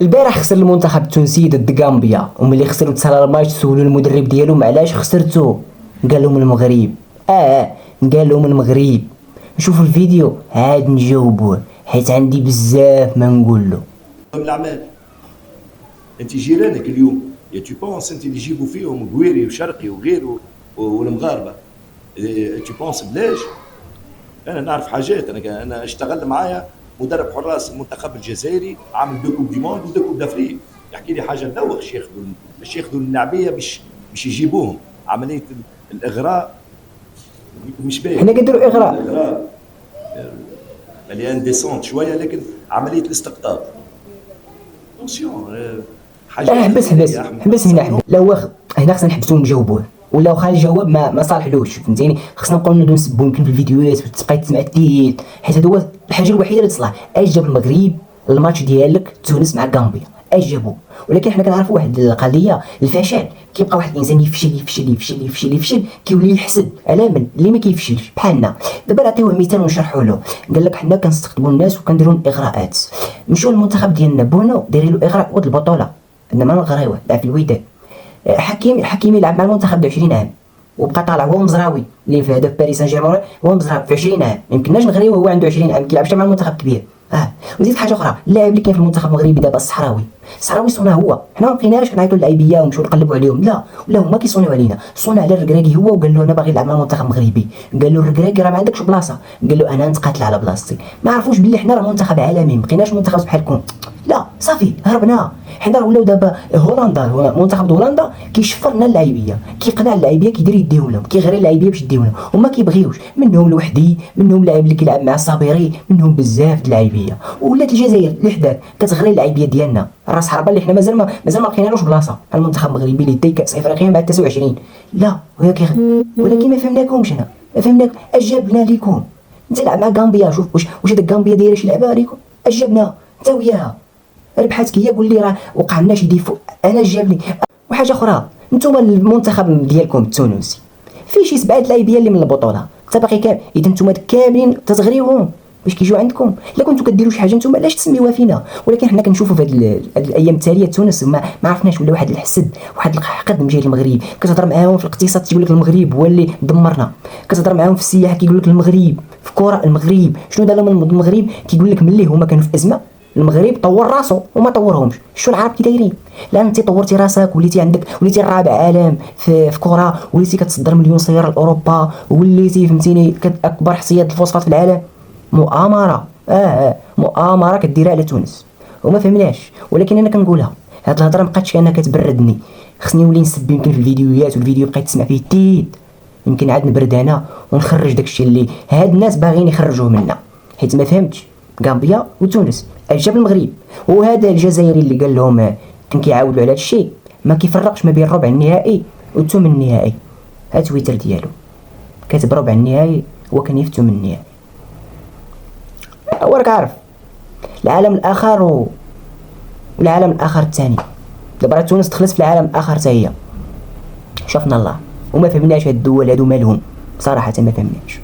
البارح خسر المنتخب التونسي ضد غامبيا، وملي خسروا تسالى الماتش سولوا المدرب ديالهم علاش خسرتو، قال لهم المغرب. قال لهم المغرب. نشوفوا الفيديو عاد نجاوبوه حيت عندي بزاف ما نقول له. الاعمال انت جيرانك اليوم يا تو بونس انت اللي يجيبوا فيهم قويري وشرقي وغيره والمغاربه، تو بونس بلاش. انا نعرف حاجات، انا اشتغل معايا مدرب حراس المنتخب الجزائري عامل دو كوب دي موند ودو كوب دافريك، يحكي لي حاجه تدوخ. باش ياخذوا اللاعبيه باش يجيبوهم، عمليه الاغراء مش باين. حنا كنديروا اغراء مليان ديسونت شويه، لكن عمليه الاستقطاب اتونسيون حاجه. حبس هنا. لا هو هنا خصنا نحبسو ونجاوبوه، ولا واخا الجواب ما صالحلوش، فهمتيني. خصنا نبقاو نسبو يمكن في الفيديوهات تبقى تسمع التيت، حيت هذا هو الحاجه الوحيده اللي تصلح. اش جاب المغرب الماتش ديالك تونس مع غامبيا، اش جابو؟ ولكن حنا كنعرفوا واحد القضيه، الفشل كيبقى واحد الانسان يفشل كيولي يحسد على من اللي ما كيفشلش بحالنا. دابا نعطيوه مثال ونشرحوا له. قال لك حنا كنستقطبوا الناس وكنديروا اغراءات. مشاو المنتخب ديالنا بونو دايرين له اغراء ود البطوله، عندنا ما نغريوه لعب في الوداد. حكيمي لعب مع المنتخب د 20 عام وبقى طالع هو مزراوي اللي في هدف باريس سان جيرمان، هو مزراوي في 20 عام، ما يمكنناش نغريوه هو عنده 20 عام كيلعب مع المنتخب كبير. وزيد حاجه اخرى، اللاعب اللي كاين في المنتخب المغربي دابا الصحراوي صونا هو. حنا ما بقيناش كنعيطوا للاعبيه ونمشيو نقلبوا عليهم، لا هما كيصونوا علينا. صونا على الركراكي هو وقال له انا باغي نلعب مع المنتخب المغربي. قال له الركراكي راه ما عندكش بلاصه، قال له انا نتقاتل على بلاصتي. ما عرفوش بلي حنا راه منتخب عالمي، ما بقيناش منتخب بحالكم. لا صافي هربنا. حنا راه ولاو دابا هولندا، منتخب هولندا كيشفرنا اللاعبيه، كيقنع اللاعبيه كيدير يديهم لهم، كيغري اللاعبيه باش يديهم لهم، وما كيبغيوش. منهم الوحدي، منهم اللاعب اللي كيلعب مع الصابيري، منهم بزاف د اللاعبيه. ولات الجزائر لحداك كتغري اللاعبيه ديالنا، راس حربه اللي حنا مازال ما لقينالوش بلاصه. المنتخب المغربي اللي داي كاس افريقيا مع 29. لا ولكن ما فهمناكمش. هنا ما فهمناك اش جابنا ليكم. انت لعب مع غامبيا، شوف واش هذيك غامبيا دايره شي لعبه عليكم؟ اش جابنا انت وياها؟ ربحاتك هي، قول لي راه وقع لنا شي ديفو، انا جابني. وحاجه اخرى، نتوما المنتخب ديالكم التونسي فيه شي 7 لاعبين اللي من البطوله، انت باقي كامل. اذا نتوما كاملين تتغريوهم باش كيجيو عندكم. الا كنتو كديروا شي حاجه نتوما علاش تسميوها فينا؟ ولكن حنا كنشوفوا في هاد الايام التاليه تونس ما عرفناش، ولا واحد الحسد، واحد الحقد من جهه المغرب. كتهضر معاهم في الاقتصاد تيقول لك المغرب هو اللي دمرنا، كتهضر معاهم في السياحه كيقول لك المغرب، في الكره المغرب. شنو دار لهم المغرب؟ كيقول لك ملي هما كانوا في ازمه المغرب طور راسو وما طورهمش. شو العرب كي دايرين؟ لا انت طورتي راسك، وليتي الرابع عالم في كره، وليتي كتصدر مليون سياره لاوروبا، وليتي فهمتيني اكبر حصيله الفوسفات في العالم. مؤامره مؤامره كديرها على تونس وما فهمناش. ولكن انا كنقولها هاد الهضره مابقاتش كانها كتبردني، خصني نولي نسب يمكن في الفيديوهات، والفيديو بقيت تسمع فيه تيت. يمكن عاد نبرد انا ونخرج داكشي اللي هاد الناس باغيين يخرجوه منا، حيت ما فهمتش. غامبيا وتونس جاب المغرب، وهذا الجزائري اللي قال لهم كان كيعاودوا على هذا الشيء ما كيفرقش ما بين الربع النهائي والثمن النهائي. ها تويتر ديالو كاتب ربع النهائي هو كان يفتو من النهائي. وراك عارف العالم الاخر والعالم الاخر الثاني. دابا تونس دخلت في العالم الاخر حتى هي، شافنا الله. وما فهمناش هاد الدول هادو مالهم، صراحه ما فهمناش.